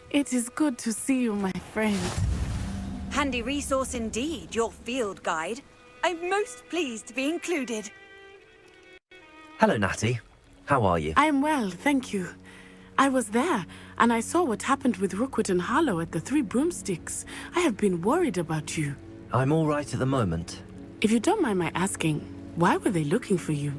It is good to see you, my friend. Handy resource indeed, your field guide. I'm most pleased to be included. Hello, Natty. How are you? I'm well, thank you. I was there, and I saw what happened with Rookwood and Harlow at the Three Broomsticks. I have been worried about you. I'm all right at the moment. If you don't mind my asking, why were they looking for you?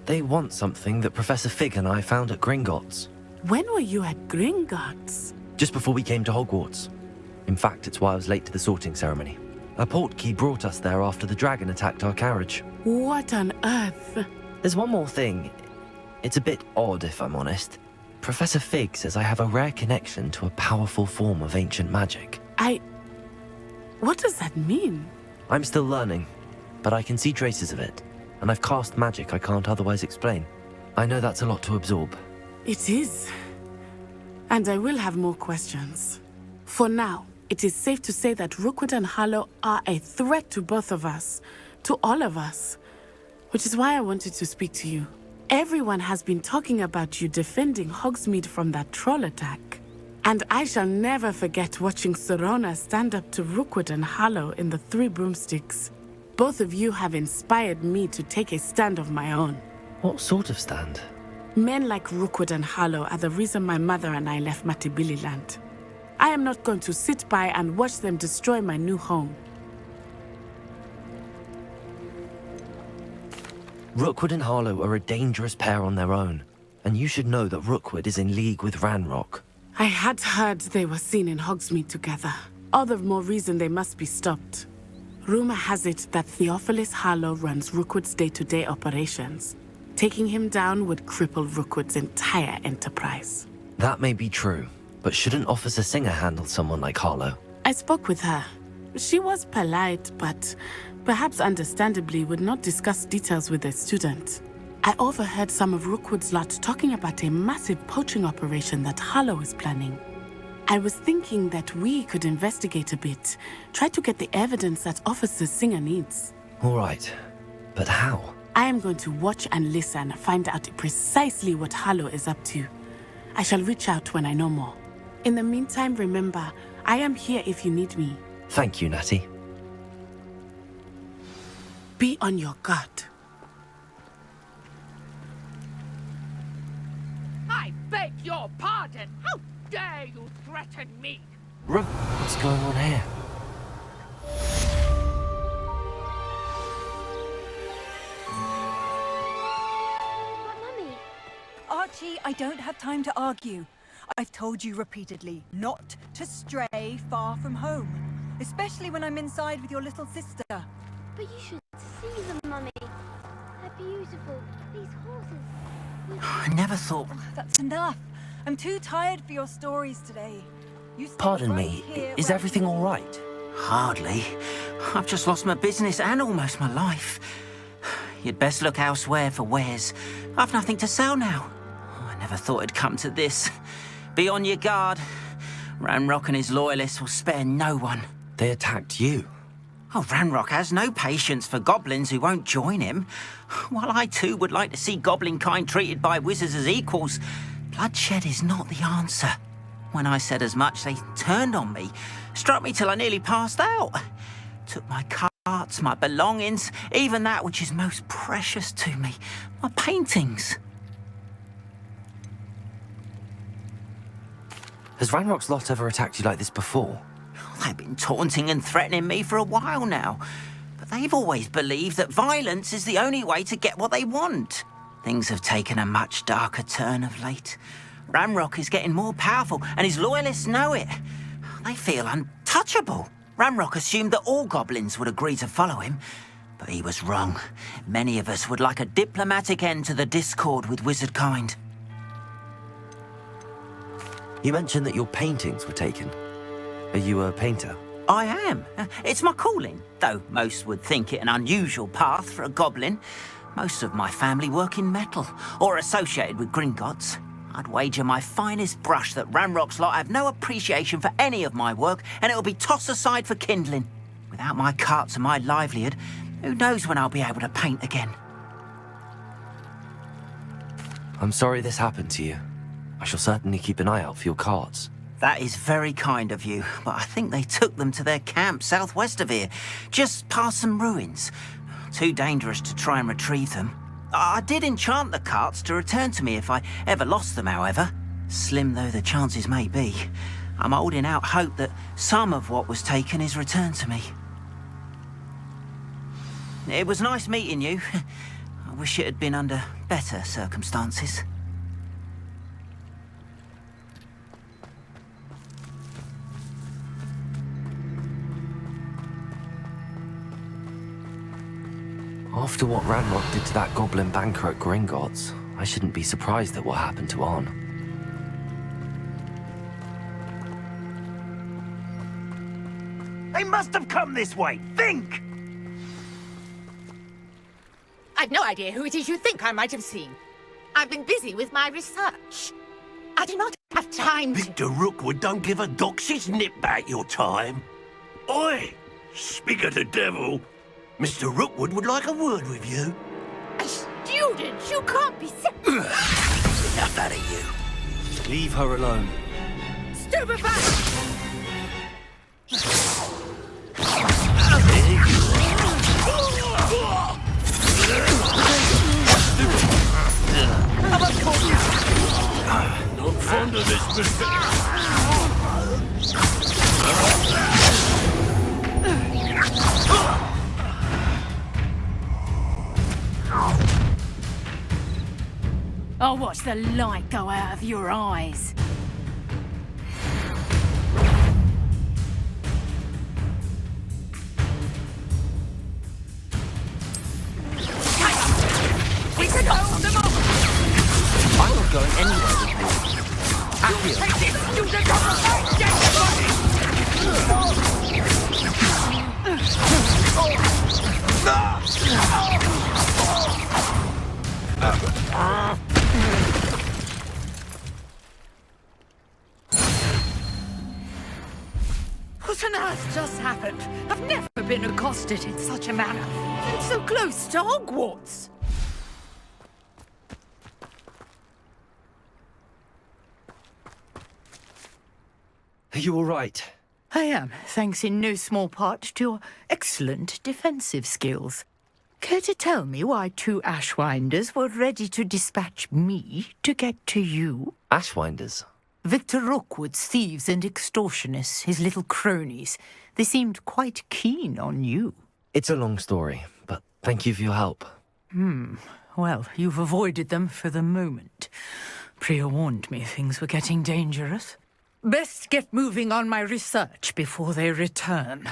They want something that Professor Fig and I found at Gringotts. When were you at Gringotts? Just before we came to Hogwarts. In fact, it's why I was late to the sorting ceremony. A portkey brought us there after the dragon attacked our carriage. What on earth? There's one more thing. It's a bit odd, if I'm honest. Professor Fig says I have a rare connection to a powerful form of ancient magic. What does that mean? I'm still learning, but I can see traces of it. And I've cast magic I can't otherwise explain. I know that's a lot to absorb. It is. And I will have more questions. For now, it is safe to say that Rookwood and Harlow are a threat to both of us. To all of us. Which is why I wanted to speak to you. Everyone has been talking about you defending Hogsmeade from that troll attack. And I shall never forget watching Serona stand up to Rookwood and Harlow in the Three Broomsticks. Both of you have inspired me to take a stand of my own. What sort of stand? Men like Rookwood and Harlow are the reason my mother and I left Matabeleland. I am not going to sit by and watch them destroy my new home. Rookwood and Harlow are a dangerous pair on their own, and you should know that Rookwood is in league with Ranrock. I had heard they were seen in Hogsmeade together. All the more reason they must be stopped. Rumor has it that Theophilus Harlow runs Rookwood's day-to-day operations. Taking him down would cripple Rookwood's entire enterprise. That may be true, but shouldn't Officer Singer handle someone like Harlow? I spoke with her. She was polite, but perhaps understandably would not discuss details with a student. I overheard some of Rookwood's lot talking about a massive poaching operation that Harlow is planning. I was thinking that we could investigate a bit, try to get the evidence that Officer Singer needs. All right, but how? I am going to watch and listen, find out precisely what Harlow is up to. I shall reach out when I know more. In the meantime, remember, I am here if you need me. Thank you, Natty. Be on your guard. I beg your pardon! How dare you threaten me? What's going on here? But Mummy... Archie, I don't have time to argue. I've told you repeatedly not to stray far from home. Especially when I'm inside with your little sister. But you should see them, Mummy. They're beautiful. These horses... I never thought... That's enough. I'm too tired for your stories today. You stay Pardon right me, here is where everything you all are. right? Hardly. I've just lost my business and almost my life. You'd best look elsewhere for wares. I've nothing to sell now. I never thought it'd come to this. Be on your guard. Ranrock and his loyalists will spare no one. They attacked you. Oh, Ranrock has no patience for goblins who won't join him. While I too would like to see goblin kind treated by wizards as equals, bloodshed is not the answer. When I said as much, they turned on me, struck me till I nearly passed out. Took my carts, my belongings, even that which is most precious to me, my paintings. Has Ranrock's lot ever attacked you like this before? They've been taunting and threatening me for a while now, but they've always believed that violence is the only way to get what they want. Things have taken a much darker turn of late. Ranrock is getting more powerful, and his loyalists know it. They feel untouchable. Ranrock assumed that all goblins would agree to follow him, but he was wrong. Many of us would like a diplomatic end to the discord with wizard kind. You mentioned that your paintings were taken. Are you a painter? I am. It's my calling, though most would think it an unusual path for a goblin. Most of my family work in metal, or associated with Gringotts. I'd wager my finest brush that Ranrock's lot have no appreciation for any of my work, and it'll be tossed aside for kindling. Without my carts and my livelihood, who knows when I'll be able to paint again? I'm sorry this happened to you. I shall certainly keep an eye out for your carts. That is very kind of you, but I think they took them to their camp southwest of here, just past some ruins. Too dangerous to try and retrieve them. I did enchant the carts to return to me if I ever lost them, however. Slim though the chances may be, I'm holding out hope that some of what was taken is returned to me. It was nice meeting you. I wish it had been under better circumstances. After what Ranrock did to that goblin banker at Gringotts, I shouldn't be surprised at what happened to Arn. They must have come this way. Think! I've no idea who it is you think I might have seen. I've been busy with my research. I do not have time to... Victor Rookwood don't give a doxy's nip back your time. Oi! Speak of the devil. Mr. Rookwood would like a word with you. A student? You can't be sick. Enough out of you. Leave her alone. Stupefied! Not fond of this, Mr. I'll watch the light go out of your eyes. We can hold them off! I'm not going anywhere with you. Accio. Take this student off the fight, dead What on earth just happened? I've never been accosted in such a manner. And so close to Hogwarts. Are you all right? I am, thanks in no small part to your excellent defensive skills. Care to tell me why two Ashwinders were ready to dispatch me to get to you? Ashwinders? Victor Rookwood's thieves and extortionists, his little cronies. They seemed quite keen on you. It's a long story, but thank you for your help. Well, you've avoided them for the moment. Priya warned me things were getting dangerous. Best get moving on my research before they return.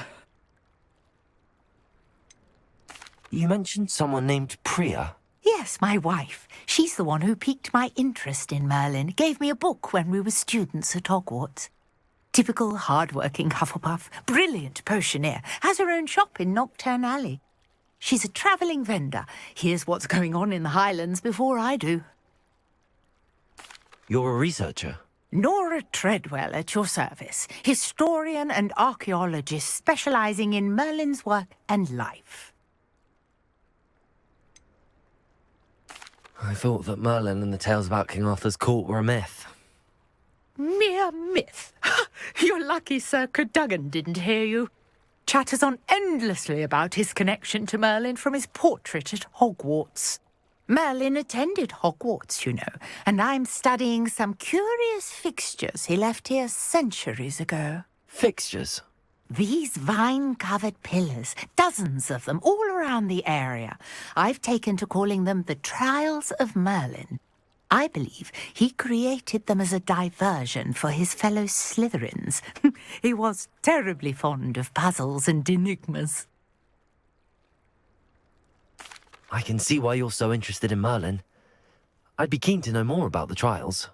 You mentioned someone named Priya. Yes, my wife. She's the one who piqued my interest in Merlin. Gave me a book when we were students at Hogwarts. Typical hard-working Hufflepuff, brilliant potioneer, has her own shop in Knockturn Alley. She's a travelling vendor. Hears what's going on in the Highlands before I do. You're a researcher? Nora Treadwell at your service, historian and archaeologist specialising in Merlin's work and life. I thought that Merlin and the tales about King Arthur's court were a myth. Mere myth. You're lucky Sir Cadogan didn't hear you. Chatters on endlessly about his connection to Merlin from his portrait at Hogwarts. Merlin attended Hogwarts, you know, and I'm studying some curious fixtures he left here centuries ago. Fixtures? These vine-covered pillars, dozens of them, all around the area. I've taken to calling them the Trials of Merlin. I believe he created them as a diversion for his fellow Slytherins. He was terribly fond of puzzles and enigmas. I can see why you're so interested in Merlin. I'd be keen to know more about the trials.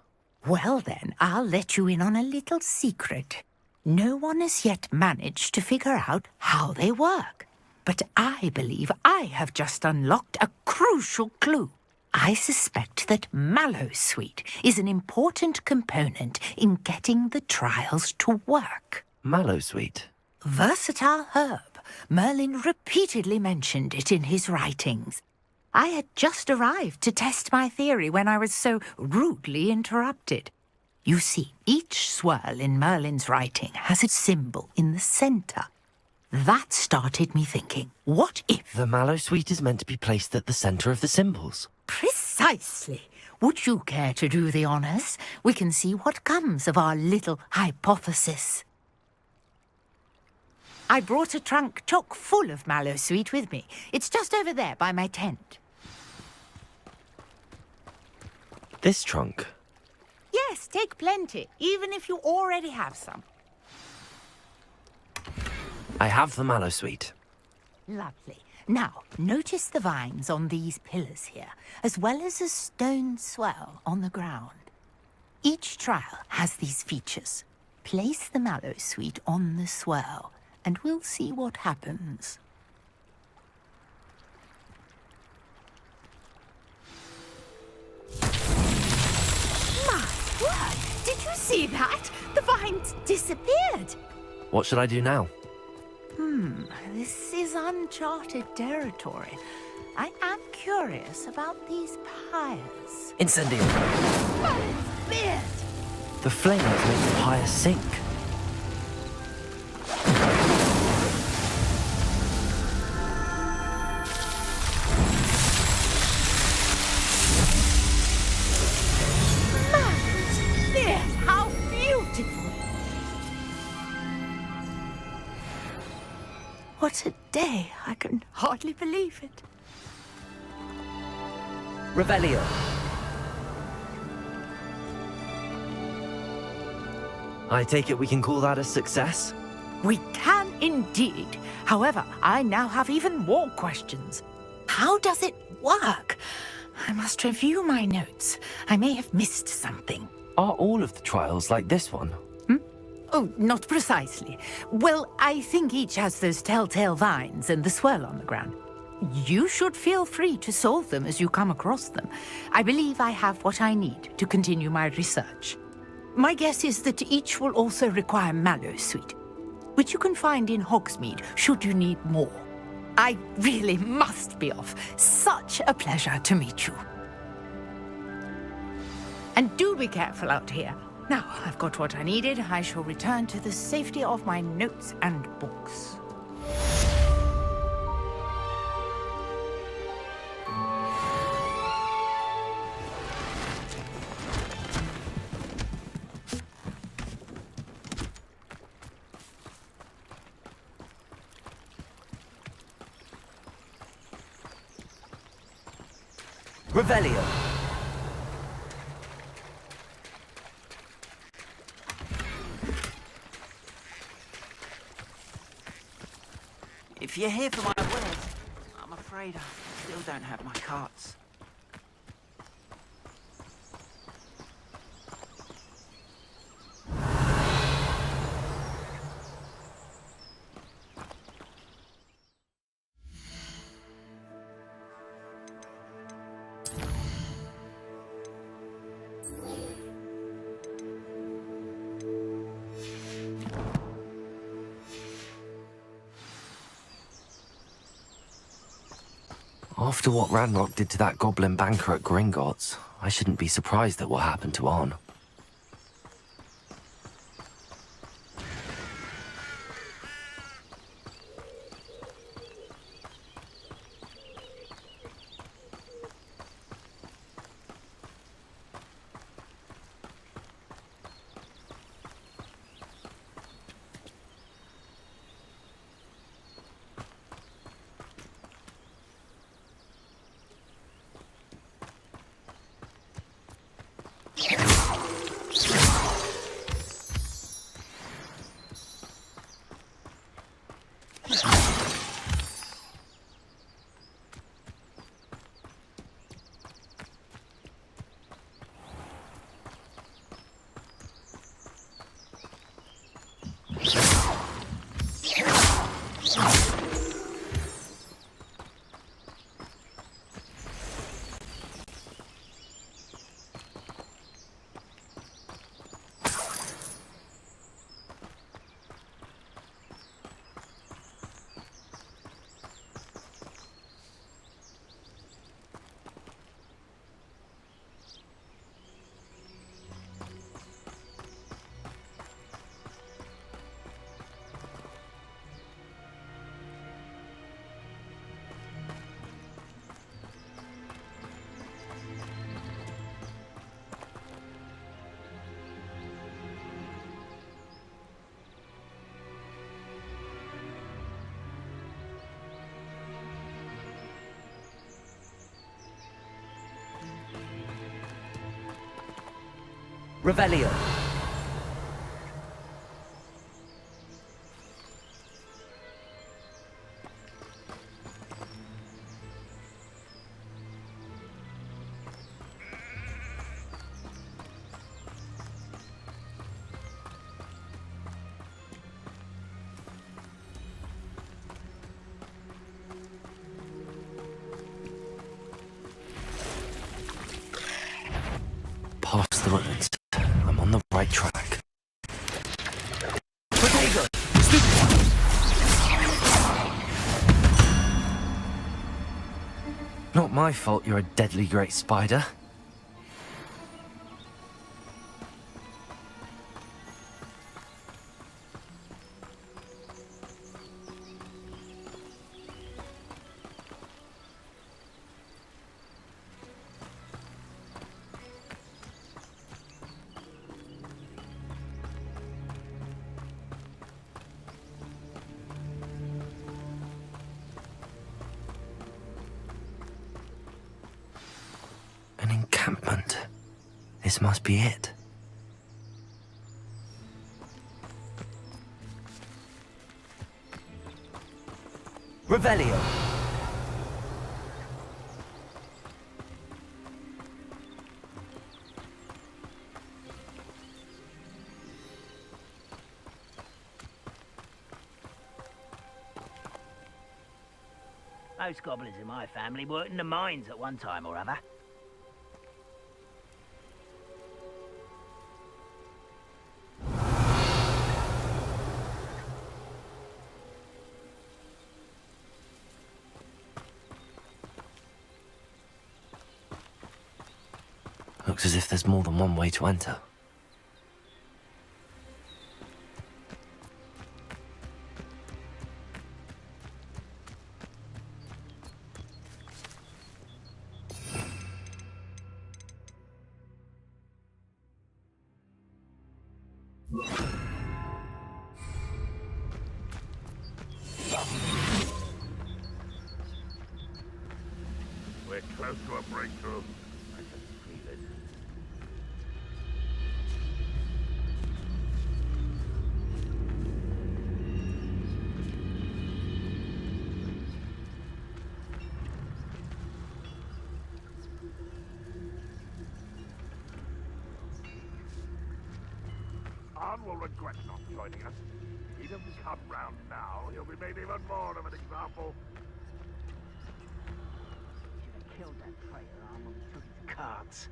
Well then, I'll let you in on a little secret. No one has yet managed to figure out how they work. But I believe I have just unlocked a crucial clue. I suspect that Mallowsweet is an important component in getting the trials to work. Mallowsweet? Versatile herb. Merlin repeatedly mentioned it in his writings. I had just arrived to test my theory when I was so rudely interrupted. You see, each swirl in Merlin's writing has a symbol in the centre. That started me thinking, what if... The mallow sweet is meant to be placed at the centre of the symbols. Precisely. Would you care to do the honours? We can see what comes of our little hypothesis. I brought a trunk chock full of mallow sweet with me. It's just over there by my tent. This trunk? Yes, take plenty, even if you already have some. I have the mallow sweet. Lovely. Now, notice the vines on these pillars here, as well as a stone swell on the ground. Each trial has these features. Place the mallow sweet on the swell, and we'll see what happens. My word! Did you see that? The vines disappeared! What should I do now? This is uncharted territory. I am curious about these pyres. Incendio! Merlin's beard! The flames make the pyre sink. Merlin's beard! How beautiful! What a day! I can hardly believe it. Revelio. I take it we can call that a success? We can indeed. However, I now have even more questions. How does it work? I must review my notes. I may have missed something. Are all of the trials like this one? Oh, not precisely. Well, I think each has those telltale vines and the swirl on the ground. You should feel free to solve them as you come across them. I believe I have what I need to continue my research. My guess is that each will also require mallow sweet, which you can find in Hogsmeade should you need more. I really must be off. Such a pleasure to meet you. And do be careful out here. Now, I've got what I needed. I shall return to the safety of my notes and books. Revelio. If you're here for my wares, I'm afraid I still don't have my carts. After what Ranrock did to that goblin banker at Gringotts, I shouldn't be surprised at what happened to On. Revelio. Past the ruins. I'm on the right track. Potato! Not my fault you're a deadly great spider. An encampment. This must be it. Revelio. Most goblins in my family worked in the mines at one time or other. Looks as if there's more than one way to enter. We're close to a breakthrough. I can feel it. Arn will regret not joining us. He doesn't come round now, he'll be made even more of an example. Should have killed that traitor Arn when we took his cards.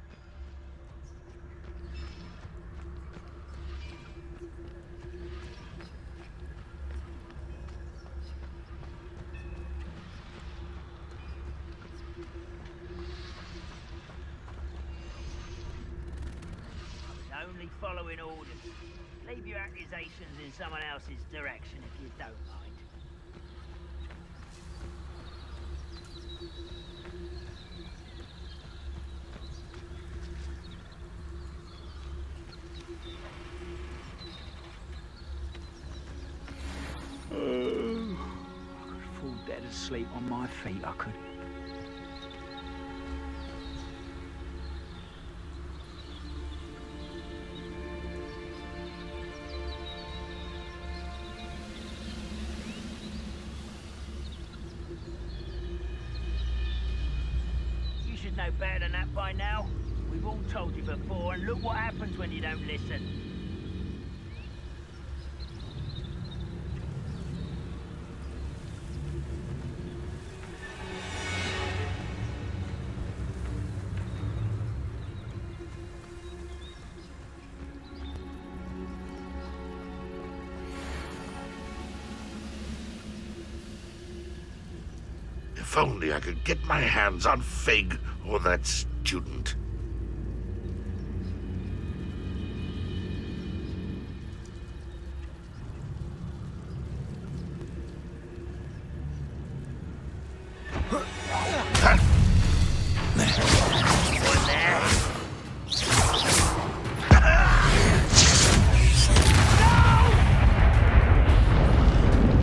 I was only following orders. Leave your accusations in someone else's direction if you don't mind. I could fall dead asleep on my feet, I could. You should know better than that by now. We've all told you before, and look what happens when you don't listen. If only I could get my hands on Fig or that student.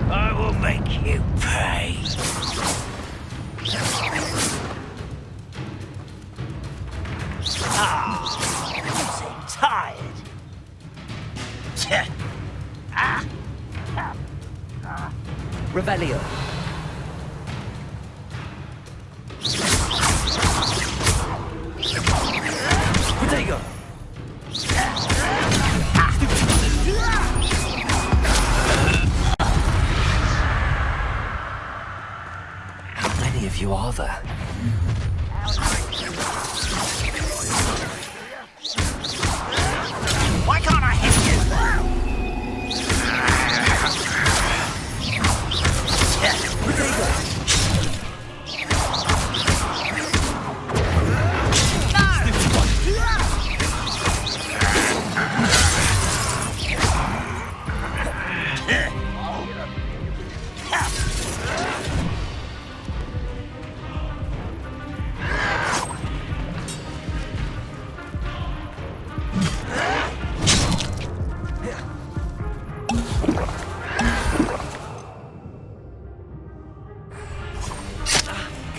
I will make you pay. Ah, you seem tired. Revelio. Protego. How many of you are there? Why can't I hit you?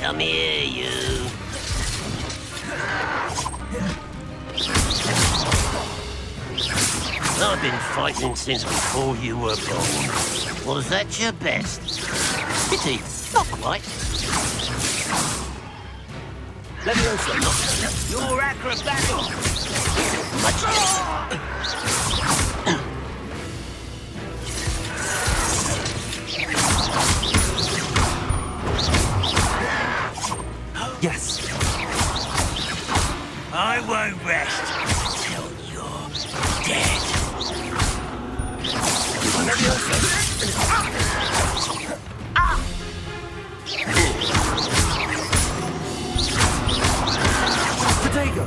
Come here, you. I've been fighting since before you were born. Was that your best? Pity, not quite. Leviosa. Your acrobatic. Much Yes. I won't rest until you're dead. Protego.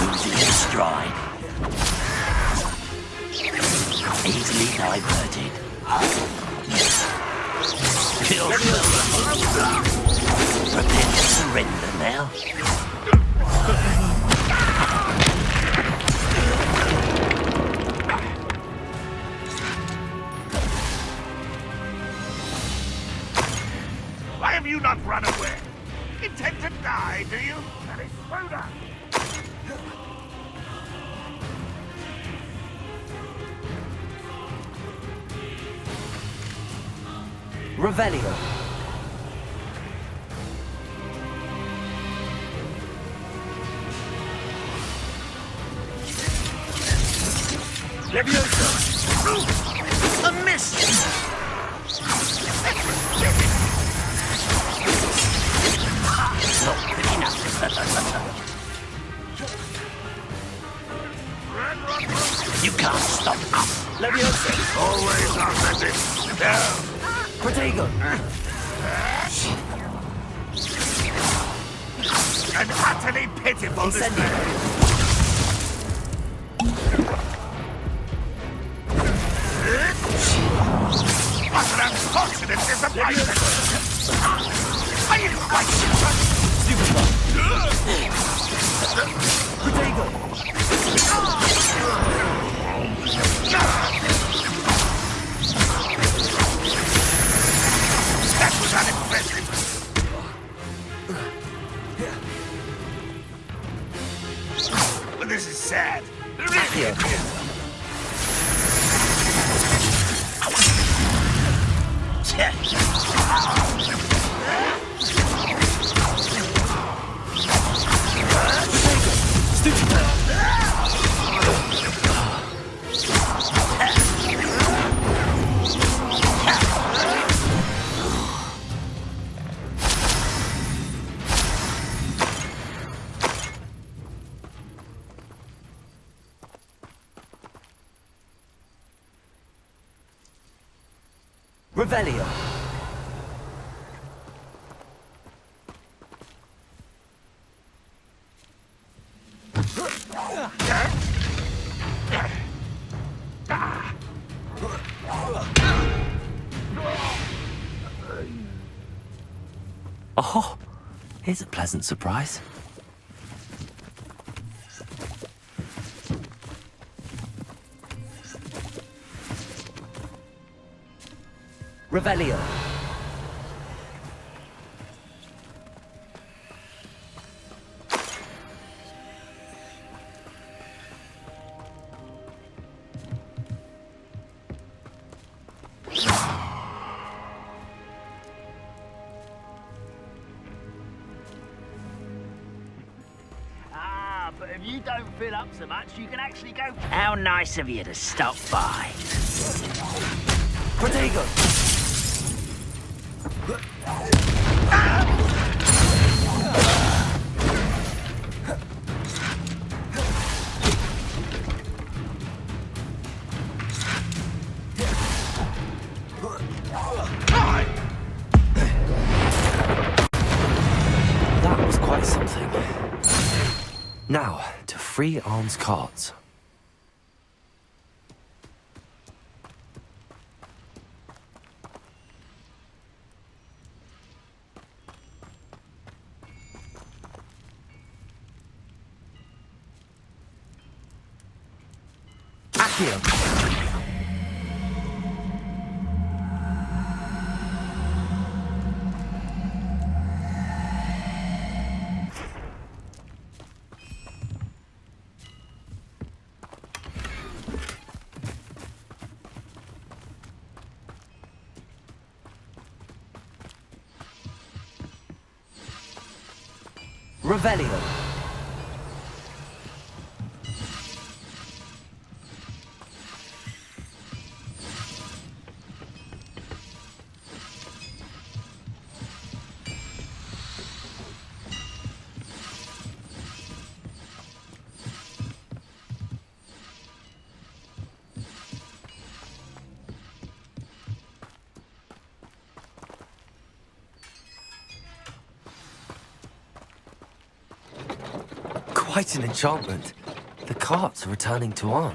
losing its stride. Easily diverted. Feel prepare to surrender now. Why have you not run away? Intend to die, do you? That is Rhoda. Revelio. Leviosa! A miss! Not quick enough. You can't stop us. Leviosa. Always offended. No. Protego. An utterly pitiful display. What an unfortunate disappointment! Are you quite sure? Protego. That was unimpressive. But this is sad. Accio. Revelio. Oh, here's a pleasant surprise. Revelio. if you don't fill up so much, you can actually go... How nice of you to stop by. Protego! That was quite something. Now, to free Arm's cards. Accio! Revelio. Quite an enchantment. The carts are returning to Arm.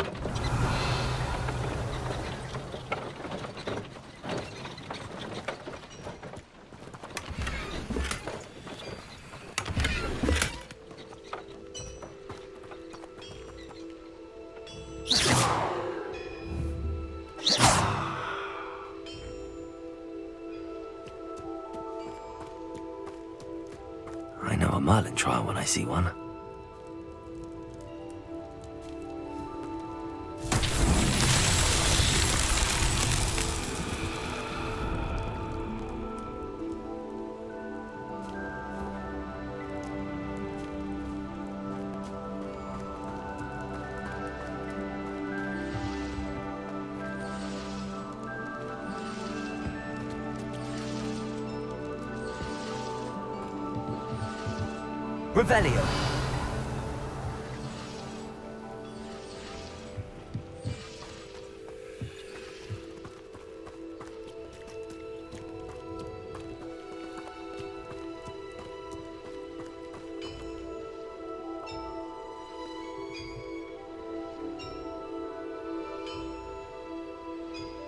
I know a Merlin trial when I see one. Revelio.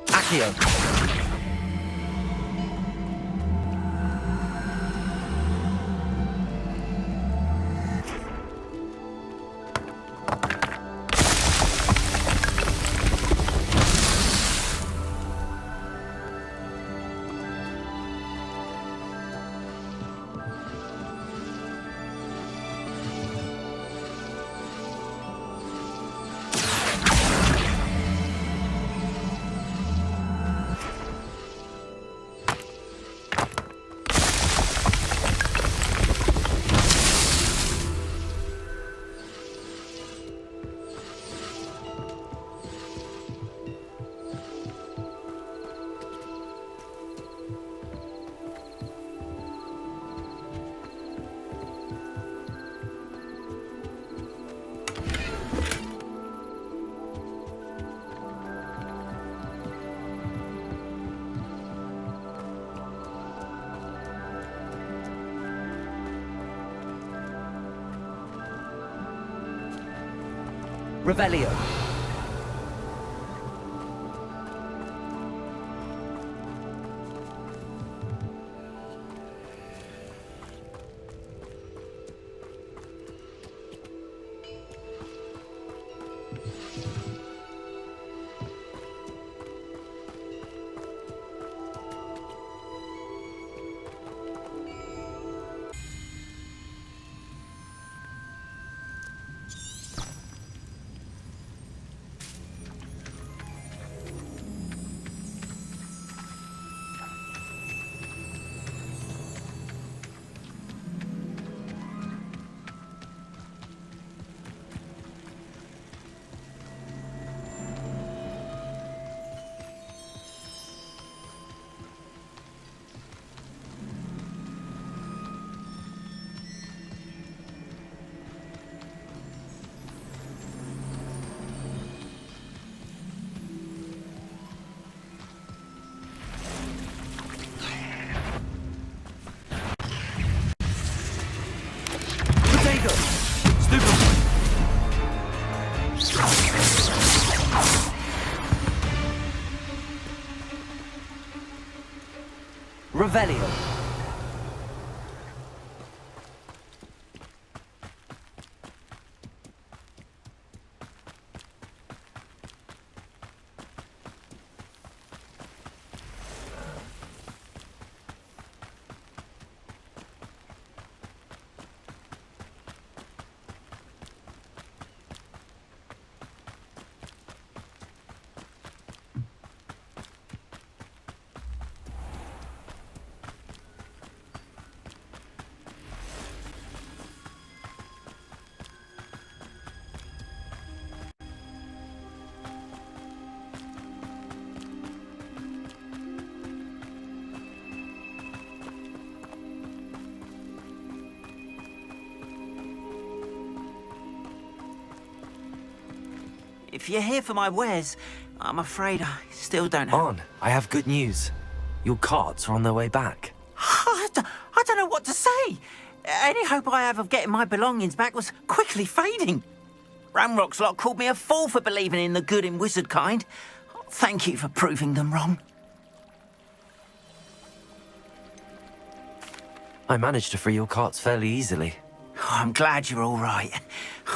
Accio. Revelio. If you're here for my wares, I'm afraid I still don't have... On, I have good news. Your carts are on their way back. I don't know what to say. Any hope I have of getting my belongings back was quickly fading. Ramrock's lot called me a fool for believing in the good in wizard kind. Thank you for proving them wrong. I managed to free your carts fairly easily. Oh, I'm glad you're all right.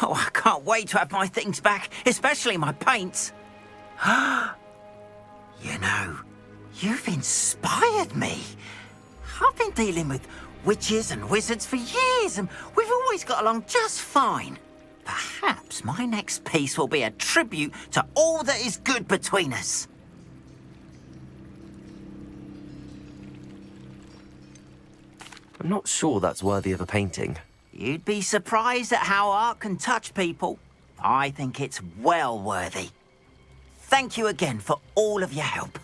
Oh, I can't wait to have my things back, especially my paints. You know, you've inspired me. I've been dealing with witches and wizards for years, and we've always got along just fine. Perhaps my next piece will be a tribute to all that is good between us. I'm not sure that's worthy of a painting. You'd be surprised at how art can touch people. I think it's well worthy. Thank you again for all of your help.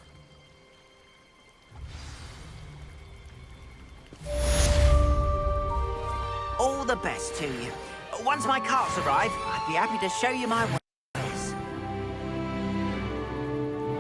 All the best to you. Once my carts arrive, I'd be happy to show you my